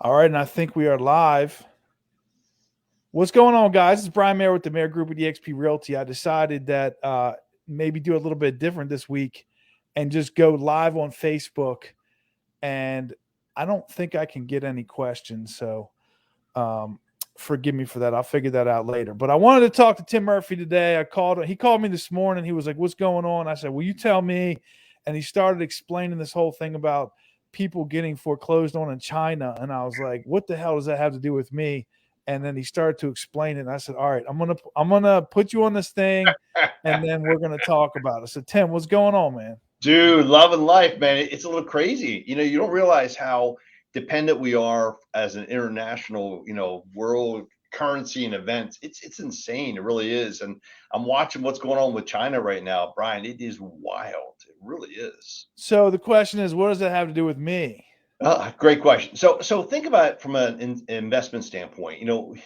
All right, and I think we are live. What's going on, guys? It's Brian Mayer with the Mayer Group of EXP Realty. I decided that maybe do a little bit different this week and just go live on Facebook. And I don't think I can get any questions, so um, forgive me for that. I'll figure that out later. But I wanted to talk to Tim Murphy today. He called me this morning. He was like, "What's going on?" I said, "Will you tell me?" And he started explaining this whole thing about people getting foreclosed on in China. And I was like, "What the hell does that have to do with me?" And then he started to explain it. And I said, "All right, I'm gonna put you on this thing, and then we're gonna talk about it." So Tim, what's going on, man? Dude, love and life, man. It's a little crazy. You don't realize how dependent we are as an international, world currency and events. It's insane. It really is. And I'm watching what's going on with China right now, Brian. It is wild. It really is. So the question is, what does that have to do with me? Great question. So think about it from an investment standpoint.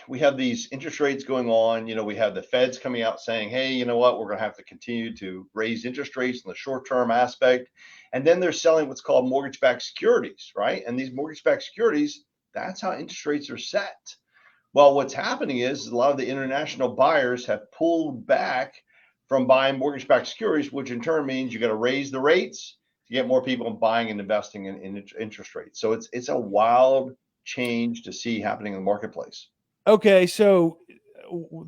We have these interest rates going on. We have the Feds coming out saying, "Hey, you know what? We're going to have to continue to raise interest rates in the short-term aspect," and then they're selling what's called mortgage-backed securities, right? And these mortgage-backed securities, that's how interest rates are set. Well, what's happening is a lot of the international buyers have pulled back from buying mortgage-backed securities, which in turn means you got to raise the rates to get more people buying and investing in interest rates. So it's a wild change to see happening in the marketplace. Okay, so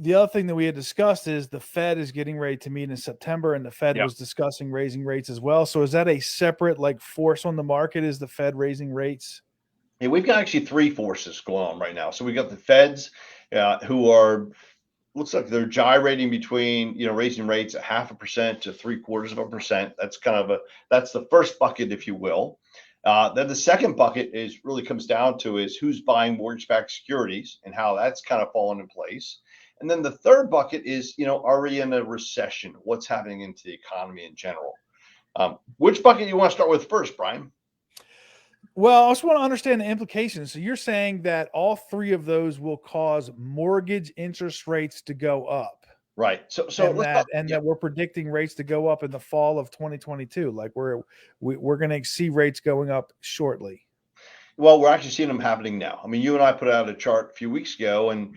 the other thing that we had discussed is the Fed is getting ready to meet in September, and the Fed Yeah. was discussing raising rates as well. So is that a separate like force on the market? Is the Fed raising rates? And we've got actually three forces going on right now. So we got the Feds, who are looks like they're gyrating between raising rates a 0.5% to 0.75%. That's the first bucket, if you will. Then the second bucket is really comes down to is who's buying mortgage-backed securities and how that's kind of fallen in place. And then the third bucket is, are we in a recession? What's happening into the economy in general? Which bucket do you want to start with first, Brian? Well, I just want to understand the implications. So you're saying that all three of those will cause mortgage interest rates to go up, Right. So and let's talk. that we're predicting rates to go up in the fall of 2022. Like we're going to see rates going up shortly. Well, we're actually seeing them happening now. I mean, you and I put out a chart a few weeks ago, and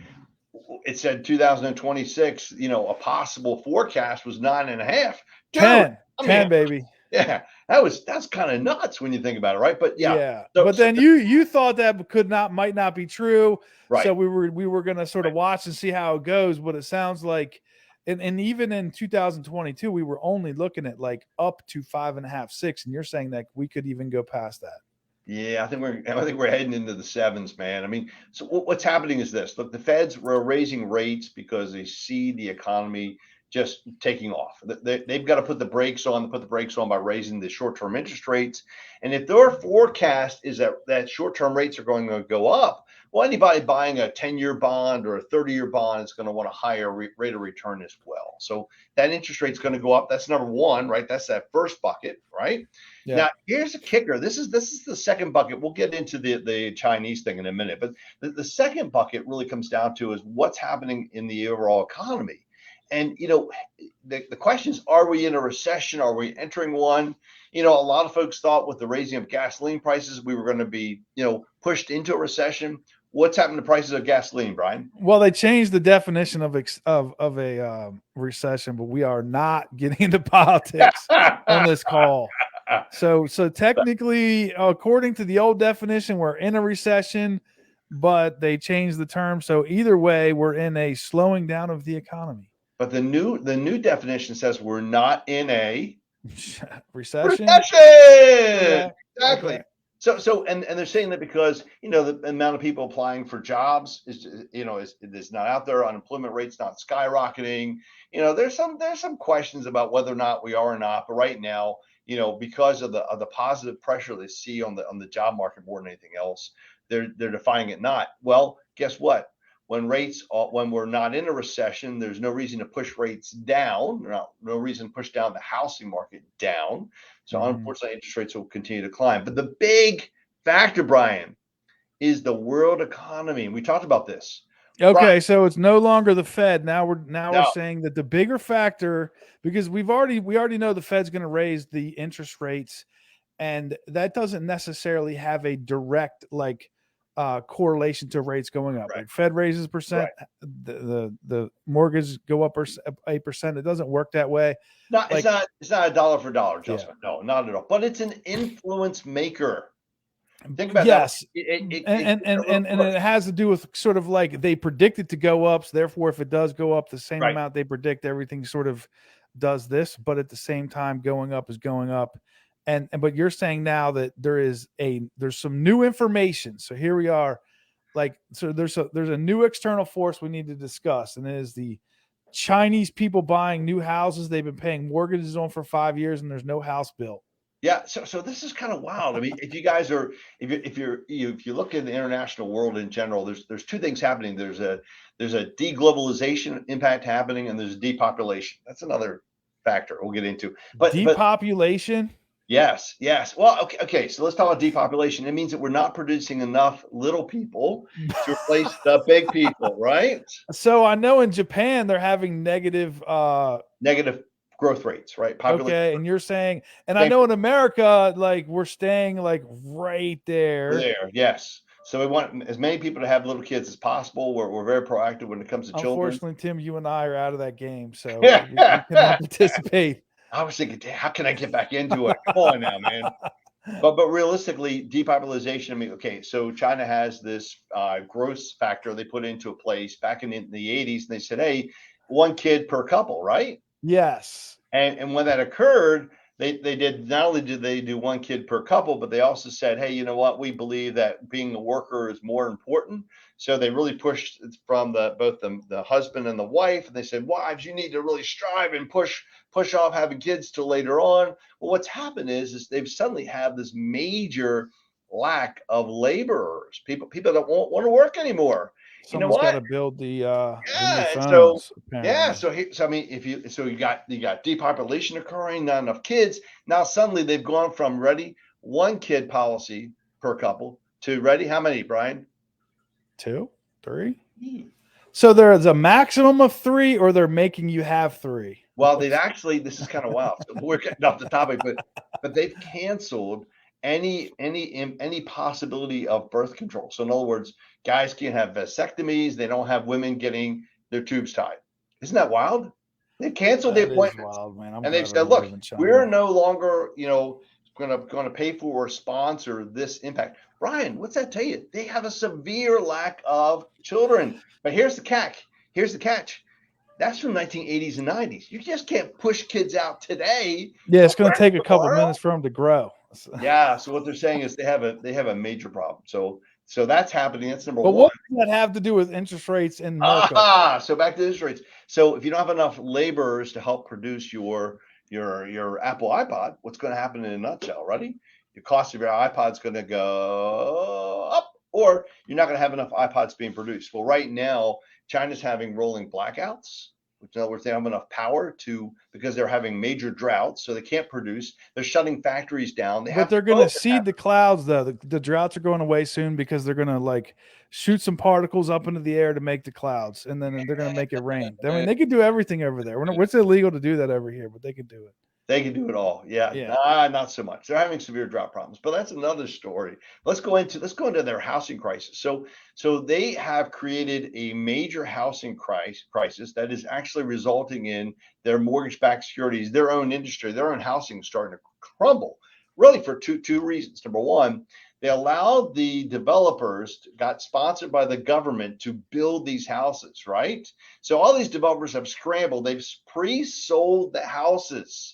it said 2026. A possible forecast was 9.5. Dude, 10, I mean, 10, baby. yeah, that's kind of nuts when you think about it, right? But yeah, Yeah, so, but so then you thought that might not be true, so right, we were gonna sort of right. watch and see how it goes. But it sounds like, and even in 2022, we were only looking at like up to 5.5, 6, and you're saying that we could even go past that. Yeah, I think we're heading into the sevens, man. I mean, so what's happening is this. Look, the Feds were raising rates because they see the economy just taking off. They've got to put the brakes on by raising the short-term interest rates. And if their forecast is that short-term rates are going to go up, well, anybody buying a 10-year bond or a 30-year bond is going to want a higher rate of return as well. So that interest rate's going to go up. That's number one, right? That's that first bucket, right? Yeah. Now, here's a kicker. This is the second bucket. We'll get into the Chinese thing in a minute, but the second bucket really comes down to is what's happening in the overall economy. And the question is, are we in a recession? Are we entering one? A lot of folks thought with the raising of gasoline prices, we were going to be, pushed into a recession. What's happened to prices of gasoline, Brian? Well, they changed the definition of a recession, but we are not getting into politics on this call. So technically, according to the old definition, we're in a recession, but they changed the term. So either way, we're in a slowing down of the economy. But the new definition says we're not in a Recession? recession. Okay. Exactly. Okay. So they're saying that because the amount of people applying for jobs is not out there. Unemployment rate's not skyrocketing. There's some questions about whether or not we are or not. But right now, because of the positive pressure they see on the job market more than anything else, they're defining it not. Well, guess what? When we're not in a recession, there's no reason to push rates down. No reason to push down the housing market down. So Mhm. unfortunately, interest rates will continue to climb. But the big factor, Brian, is the world economy. And we talked about this. Brian, Okay, so it's no longer the Fed. Now we're no, saying that the bigger factor, because we already know the Fed's going to raise the interest rates, and that doesn't necessarily have a direct like correlation to rates going up. Right. Like Fed raises percent, Right. the mortgage go up 8%. It doesn't work that way. Not Like, it's not a dollar for dollar yeah, adjustment. No, not at all. But it's an influence maker. Think about that. yes, It gets a little and push. it has to do with sort of like they predict it to go up. So therefore, if it does go up the same Right. amount they predict, everything sort of does this. But at the same time, going up is going up. And but you're saying now that there's some new information. So here we are. Like, so there's a new external force we need to discuss, and it is the Chinese people buying new houses they've been paying mortgages on for 5 years, and there's no house built. Yeah, so this is kind of wild. I mean, if you guys are if you look in the international world in general, there's two things happening. There's a deglobalization impact happening, and there's a depopulation. That's another factor we'll get into. But Depopulation. yes. Well, okay. So let's talk about depopulation. It means that we're not producing enough little people to replace the big people, right? So I know in Japan they're having negative Negative growth rates, right? Population. okay, and you're saying, and I Same know in America, like we're staying like right We're there. there, yes. So we want as many people to have little kids as possible. We're very proactive when it comes to children. Unfortunately, Tim, you and I are out of that game, so we cannot I participate. was thinking, "Damn, how can I get back into it? Come on now, man. But realistically, depopulation. I mean, okay, so China has this growth factor they put into place back in the 80s, and they said, hey, one kid per couple, right? Yes. And when that occurred, they did not only did they do one kid per couple, but they also said, hey, you know what? We believe that being a worker is more important. So they really pushed from both the husband and the wife, and they said, wives, you need to really strive and push off having kids till later on. Well, what's happened is they've suddenly have this major lack of laborers. People don't want to work anymore. You know Someone's got what? to build the new Yeah, and so phones, yeah, apparently. so I mean, if you got depopulation occurring, not enough kids. Now suddenly they've gone from ready one kid policy per couple to ready how many, Brian? 2, 3. Hmm. So there is a maximum of 3, or they're making you have 3. Well, they've actually this is kind of wild. So we're getting off the topic, but they've canceled any possibility of birth control. So in other words, guys can't have vasectomies. They don't have women getting their tubes tied. Isn't that wild? They canceled the That is appointments. wild, man. I'm And they've glad I said, don't look, live in we're China. no longer, going to pay for or sponsor this impact. Brian, what's that tell you? They have a severe lack of children. But here's the catch. Here's the catch. That's from 1980s and 90s. You just can't push kids out today Yeah, to it's going to work take a couple tomorrow. minutes for them to grow. Yeah. So what they're saying is they have a major problem. So that's happening. That's number But one. what does that have to do with interest rates in America? So back to interest rates. So if you don't have enough laborers to help produce your Apple iPod, what's going to happen in a nutshell? Ready? The cost of your iPod's going to go up, or you're not going to have enough iPods being produced. Well, right now, China's having rolling blackouts, which in other words, they don't have enough power because they're having major droughts, so they can't produce. They're shutting factories down. They But have they're going to COVID seed the clouds, though. The droughts are going away soon because they're going to like shoot some particles up into the air to make the clouds, and then they're going to make it rain. I mean, happening. they could do everything over there. It's illegal to do that over here, but they could do it. They can do it all. Yeah, Yeah. nah, not so much. They're having severe drought problems, but that's another story. Let's go into their housing crisis. So they have created a major housing crisis that is actually resulting in their mortgage-backed securities, their own industry, their own housing starting to crumble. Really for two reasons. Number one, they allowed the developers, got sponsored by the government to build these houses, right? So all these developers have scrambled. They've pre-sold the houses.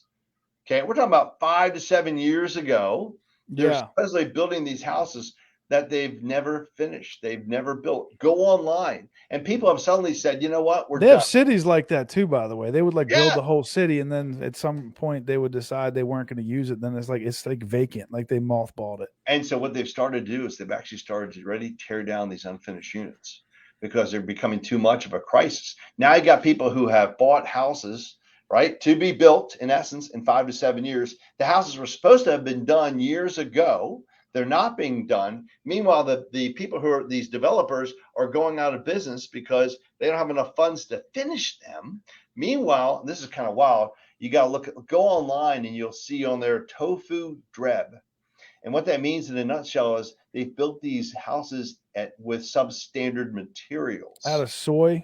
Okay, we're talking about 5 to 7 years ago. They're Yeah. supposedly building these houses that they've never finished. They've never built. Go online, and people have suddenly said, "You know what? We're They done." have cities like that too, by the way. They would like build Yeah. the whole city, and then at some point they would decide they weren't going to use it. Then it's like vacant, like they mothballed it. And so what they've started to do is they've actually started to really tear down these unfinished units because they're becoming too much of a crisis. Now you got people who have bought houses, right, to be built in essence in 5 to 7 years. The houses were supposed to have been done years ago. They're not being done. Meanwhile, the people who are these developers are going out of business because they don't have enough funds to finish them. Meanwhile, and this is kind of wild, you got to go online and you'll see on there Tofu Dreb. And what that means in a nutshell is they've built these houses with substandard Out materials. of soy.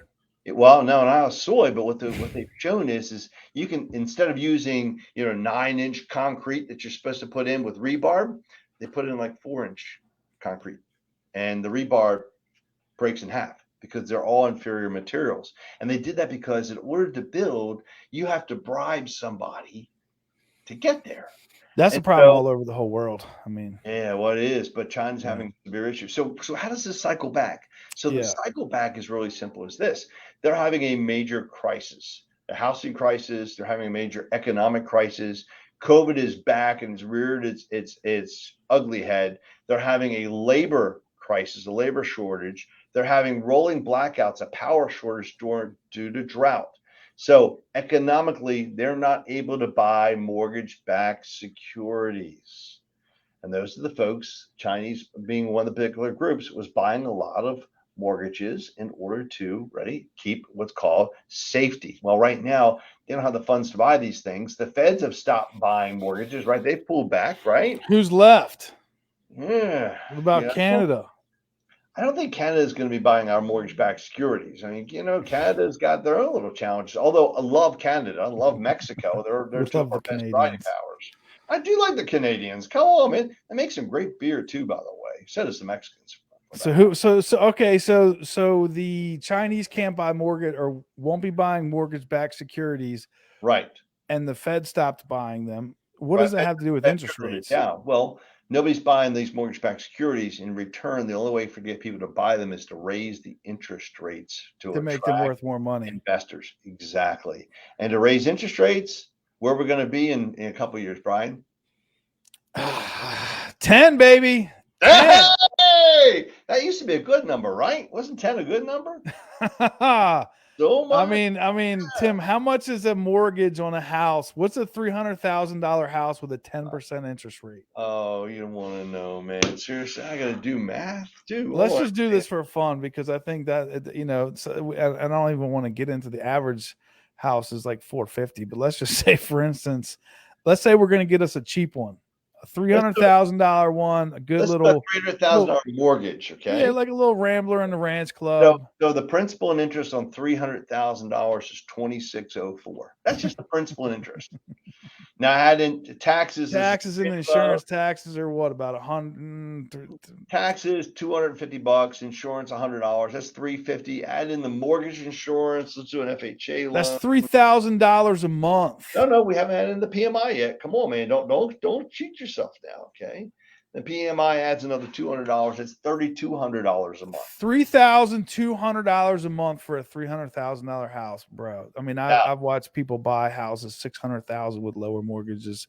Well, no, not soy, but what they've shown is you can, instead of using 9-inch concrete that you're supposed to put in with rebar, they put in like 4-inch concrete, and the rebar breaks in half because they're all inferior materials. And they did that because in order to build, you have to bribe somebody to get there. That's a And problem so, all over the whole world. I mean, yeah, well, it is, but China's yeah, having severe issues. So how does this cycle back? So the yeah. cycle back is really simple as this. They're having a major crisis, a housing crisis. They're having a major economic crisis. COVID is back and it's reared its ugly head. They're having a labor crisis, a labor shortage. They're having rolling blackouts, a power shortage due to drought. So economically, they're not able to buy mortgage-backed securities. And those are the folks, Chinese being one of the particular groups, was buying a lot of mortgages in order to, ready, keep what's called safety. Well, right now, they don't have the funds to buy these things. The feds have stopped buying mortgages, right? They've pulled back, right? Who's left? Yeah. What about Yeah. Canada? I don't think Canada is going to be buying our mortgage-backed securities. I mean, Canada's got their own little challenges. Although I love Canada, I love Mexico. They're We two of love our the best riding Canadians. powers. I do like the Canadians. Come on, man. They make some great beer too, by the way. So does the Mexicans, for So that matter. who? So okay. So the Chinese can't buy mortgage or won't be buying mortgage-backed securities, Right. and the Fed stopped buying them. What Right. does that have to do with Fed interest turned it rates? down. Well, nobody's buying these mortgage-backed securities. In return, the only way to get people to buy them is to raise the interest rates to To make them attract worth more money. investors. Exactly. And to raise interest rates, where we're going to be in a couple of years, Brian? 10, baby. 10. Hey, that used to be a good number, right? Wasn't 10 a good number? So I much. mean, I mean, Tim, how much is a mortgage on a house? What's a $300,000 house with a 10% interest rate? Oh, you don't want to know, man. Seriously, I got to do math too. Let's Oh, just do this for fun because I think that I don't even want to get into the average house is like 450, but let's just say, for instance, let's say we're going to get us a cheap one, a let's do it. $300,000 one, a good Let's do a little, $300,000 little, mortgage, yeah, okay? like a little Rambler in the Ranch So, Club. so the principal and interest on $300,000 is 2604. That's just the principal and interest. Now, add in taxes is Taxes and insurance taxes are what about 100? taxes, $250, insurance, $100. That's 350. Add in the mortgage insurance. Let's do an FHA That's loan. $3,000 a month. No, we haven't added in the PMI yet. Come on, man. Don't cheat yourself now, okay? The PMI adds another $200. That's $3,200 a month. $3,200 a month for a $300,000 house, bro. I mean, Now, I've watched people buy houses 600,000 with lower mortgages,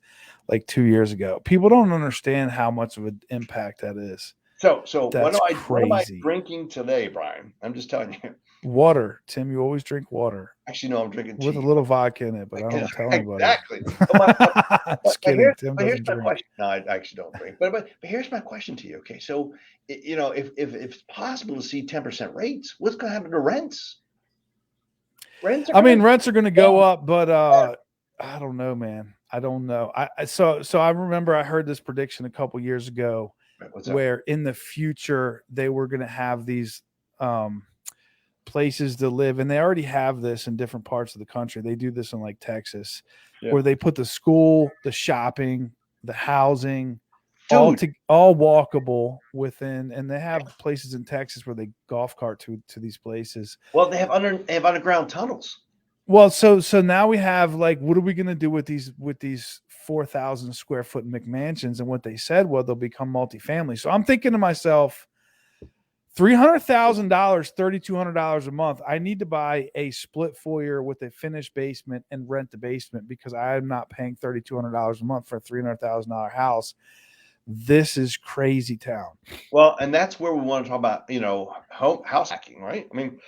like 2 years ago. People don't understand how much of an impact that is. so That's what am I crazy. drinking today, Brian? I'm just telling you. Water, Tim. You always drink water Actually, no, I'm drinking with a tea. little vodka in it, but I don't tell anybody. Exactly. Just kidding. Tim Here's doesn't my drink. question. No, I actually don't drink. But here's my question to you. Okay, so if it's possible to see 10% rates, what's going to happen to rents? Rents are I going mean, to rents are going to go up, but I don't know, man. I don't know. So I remember I heard this prediction a couple years ago, what's that? where in the future they were going to have these places to live, and they already have this in different parts of the country. They do this in like Texas, Yeah. where they put the school, the shopping, the housing, Dude, all walkable within, and they have places in Texas where they golf cart to these places. well, they have underground tunnels. Well, so now we have like, what are we going to do with these 4,000 square foot McMansions? And what they said, well, they'll become multifamily. So I'm thinking to myself, $300,000, $3,200 a month. I need to buy a split foyer with a finished basement and rent the basement because I am not paying $3,200 a month for a $300,000 house. This is crazy town. Well, and that's where we want to talk about, house hacking, right? I mean,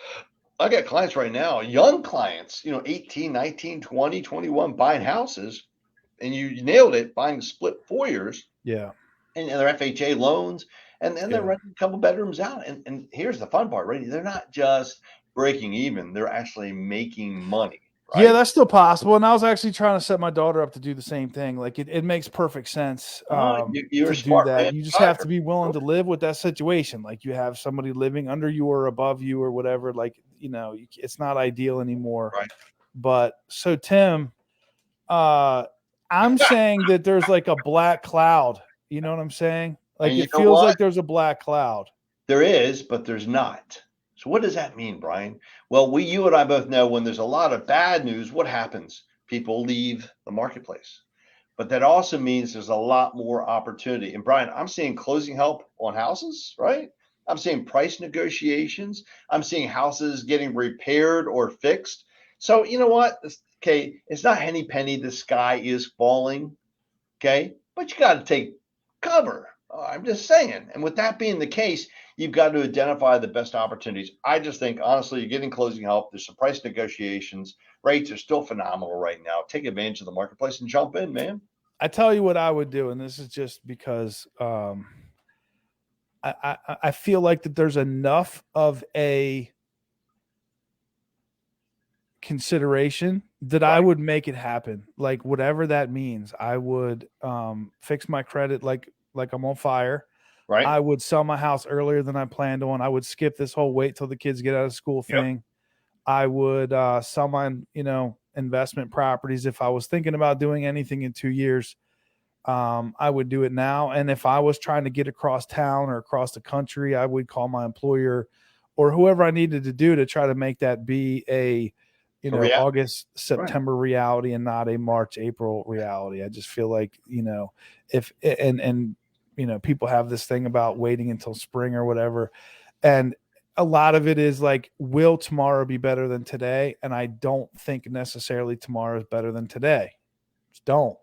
I got clients right now, young clients, 18, 19, 20, 21, buying houses, and you nailed it, buying split foyers. Yeah. And their FHA loans, and then they're Yeah. renting a couple bedrooms out. And here's the fun part, right? They're not just breaking even; they're actually making money, Yeah, right? that's still possible. And I was actually trying to set my daughter up to do the same thing. Like it makes perfect sense Oh, you're a to do smart man. that. You just have to Tiger. be willing to live with that situation. Like you have somebody living under you or above you or whatever. Like, it's not ideal anymore. Right. But so Tim, uh, I'm saying that there's like a black cloud. You know what I'm saying? And Like you it know feels what? like there's a black cloud. There is, but there's not. So what does that mean, Brian? Well, you and I both know when there's a lot of bad news, what happens? People leave the marketplace. But that also means there's a lot more opportunity. And Brian, I'm seeing closing help on houses, right? I'm seeing price negotiations. I'm seeing houses getting repaired or fixed. So you know what? Okay, it's not henny penny, the sky is falling. Okay, but you got to take cover. I'm just saying. And with that being the case, you've got to identify the best opportunities. I just think, honestly, you're getting closing help. There's some price negotiations. Rates are still phenomenal right now. Take advantage of the marketplace and jump in, man. I tell you what I would do, and this is just because I feel like that there's enough of a consideration that I Right, would make it happen. Like whatever that means, I would fix my credit like I'm on fire. right. I would sell my house earlier than I planned on. I would skip this whole wait till the kids get out of school Yep. thing. I would sell my investment properties if I was thinking about doing anything in 2 years. I would do it now. And if I was trying to get across town or across the country, I would call my employer or whoever I needed to do to try to make that be a, A reality. August, Right. September reality and not a March, April reality. I just feel like, if, and, people have this thing about waiting until spring or whatever. And a lot of it is like, will tomorrow be better than today? And I don't think necessarily tomorrow is better than today. Just don't.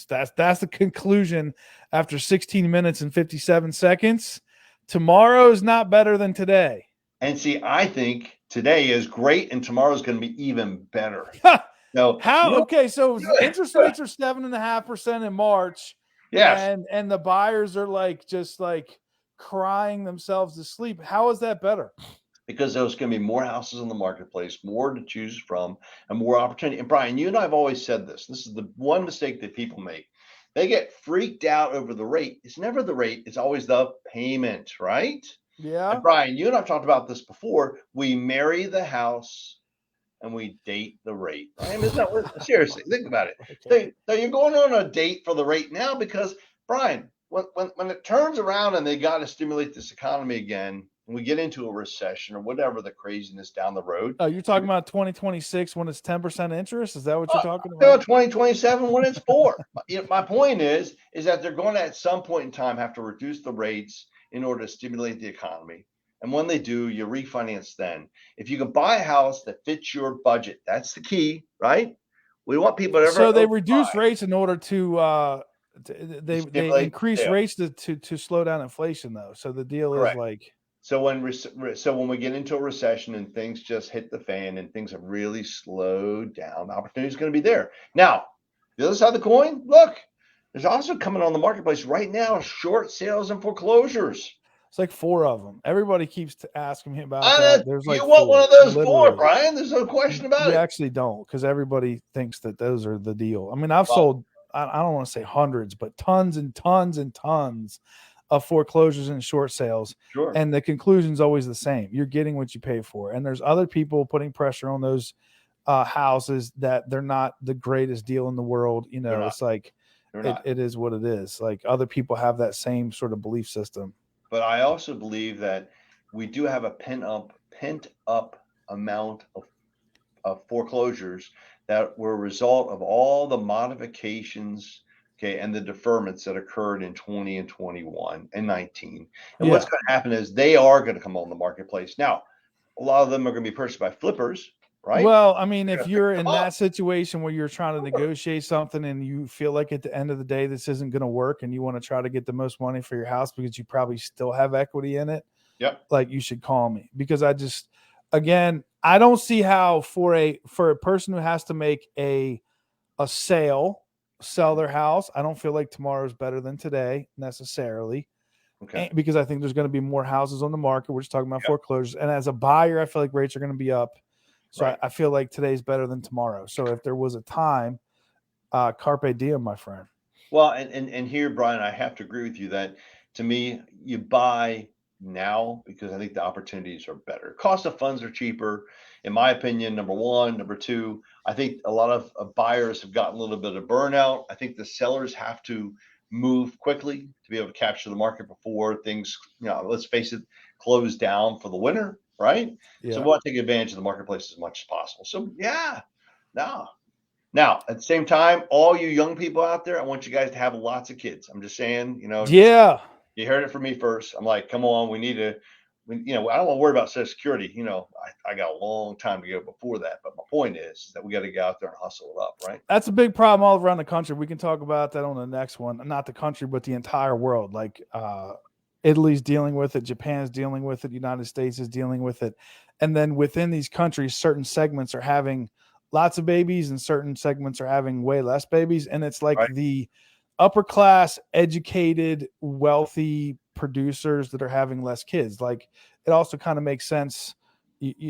That's the conclusion after 16 minutes and 57 seconds. Tomorrow is not better than today. And see, I think today is great and tomorrow is going to be even better. So, How? Okay, so you interest rates are 7.5% in March, yes, and the buyers are like just like crying themselves to sleep. How is that better? because there's going to be more houses in the marketplace, more to choose from, and more opportunity. And Brian, you and I have always said this. This is the one mistake that people make. They get freaked out over the rate. It's never the rate, it's always the payment, right? And Yeah. Brian, you and I've talked about this before. We marry the house and we date the rate. Right? Isn't that, seriously, think about it. Okay. So you're going on a date for the rate now because, Brian, when it turns around and they got to stimulate this economy again, and we get into a recession or whatever the craziness down the road. Oh, you're talking about 2026 when it's 10% interest? Is that what you're talking Till about? 2027 when it's four. My point is that they're going to at some point in time have to reduce the rates in order to stimulate the economy. And when they do, you refinance then. If you can buy a house that fits your budget, that's the key, right? We want people to ever So they overbuy reduce rates in order to they stimulate increase sales. rates to slow down inflation though. So the deal is Correct. like So when we get into a recession and things just hit the fan and things have really slowed down, the opportunity is going to be there. Now, the other side of the coin, look, there's also coming on the marketplace right now short sales and foreclosures. it's like four of them. Everybody keeps asking me about And that. There's you like want one four, of those four, literally. Brian? There's no question about You it. actually don't because everybody thinks that those are the deal. I mean, I've Well, sold I don't want to say hundreds, but tons and tons and tons of foreclosures and short sales. sure. And the conclusion is always the same. You're getting what you pay for. And there's other people putting pressure on those houses that they're not the greatest deal in the world. They're not. It's like They're it, not. it is what it is. Like other people have that same sort of belief system. But I also believe that we do have a pent up amount of foreclosures that were a result of all the modifications, okay, and the deferments that occurred in 20 and 21 and 19. And what's Yeah. going to happen is they are going to come on the marketplace. Now, a lot of them are going to be purchased by flippers, right? Well, I mean, They're if going to fix you're them in up. that situation where you're trying to Sure. negotiate something and you feel like at the end of the day this isn't going to work and you want to try to get the most money for your house because you probably still have equity in it, Yep. like you should call me because again, I don't see how for a person who has to make a sell their house, I don't feel like tomorrow is better than today necessarily. Okay. Because I think there's going to be more houses on the market. We're just talking about Yep. foreclosures. And as a buyer, I feel like rates are going to be up. So Right. I feel like today's better than tomorrow. So if there was a time, carpe diem, my friend. Well, and here, Brian, I have to agree with you that to me, you buy now because I think the opportunities are better. Cost of funds are cheaper, in my opinion. Number one, number two, I think a lot of buyers have gotten a little bit of burnout. I think the sellers have to move quickly to be able to capture the market before things, let's face it, close down for the winter, right? So Yeah. we want to take advantage of the marketplace as much as possible. So yeah, no, now, at the same time, all you young people out there, I want you guys to have lots of kids. I'm just saying, just Yeah. you heard it from me first. I'm like, come on, we need to, I don't want to worry about Social Security. I got a long time to go before that. But my point is that we got to get out there and hustle it up, right? That's a big problem all around the country. We can talk about that on the next one. Not the country, but the entire world. Like Italy's dealing with it, Japan's dealing with it, United States is dealing with it. And then within these countries, certain segments are having lots of babies and certain segments are having way less babies. And it's like Right. the upper class, educated, wealthy producers that are having less kids. Like it also kind of makes sense.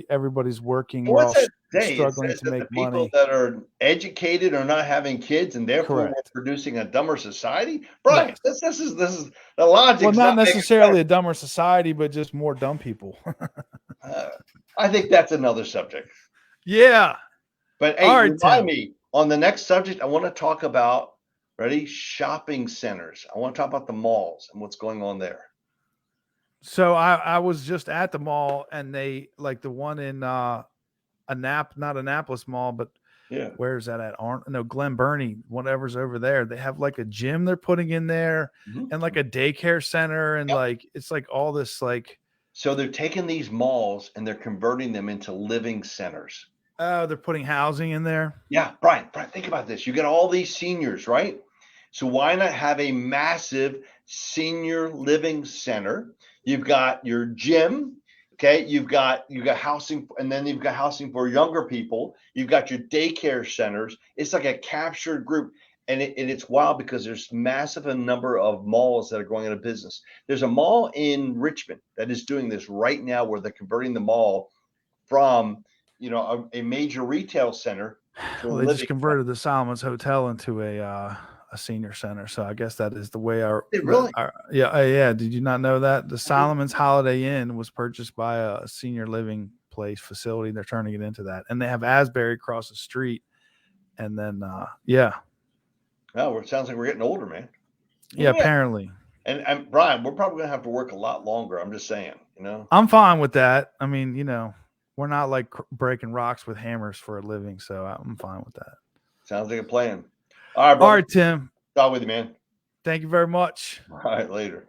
Everybody's working. Well, We're what's all that say? It struggling says to that the make people money. that are educated are not having kids, and therefore we're Correct. producing a dumber society. Brian, Yes. this is the logic's Well, not not making necessarily sense. a dumber society, but just more dumb people. Uh, I think that's another subject. Yeah. But All hey, right, remind Tim. me on the next subject, I want to talk about, ready? Shopping centers. I want to talk about the malls and what's going on there. So I was just at the mall and they like the one in not Annapolis Mall, but Yeah. where's that at? No, Glen Burnie, whatever's over there. They have like a gym they're putting in there and like Mhm. a daycare center and Yep. like it's like all this like So they're taking these malls and they're converting them into living centers. they're putting housing in there. Yeah, Brian, think about this. You got all these seniors, right? So why not have a massive senior living center? You've got your gym, okay? You've got housing, and then you've got housing for younger people. You've got your daycare centers. It's like a captured group, and it's wild because there's massive a number of malls that are going out of business. There's a mall in Richmond that is doing this right now, where they're converting the mall from a major retail center to a Well, they just living center. converted the Solomon's Hotel into a senior center. So I guess that is the way Really? yeah. Did you not know that the Solomon's Holiday Inn was purchased by a senior living place facility? They're turning it into that, and they have Asbury across the street. And then yeah, Oh, it sounds like we're getting older, man. yeah. Yeah. Apparently, And Brian, we're probably gonna have to work a lot longer. I'm just saying. I'm fine with that. I mean, we're not like breaking rocks with hammers for a living, so I'm fine with that. Sounds like a plan. All right, All brother. right, Tim. Talk with you, man. Thank you very much. All right, later.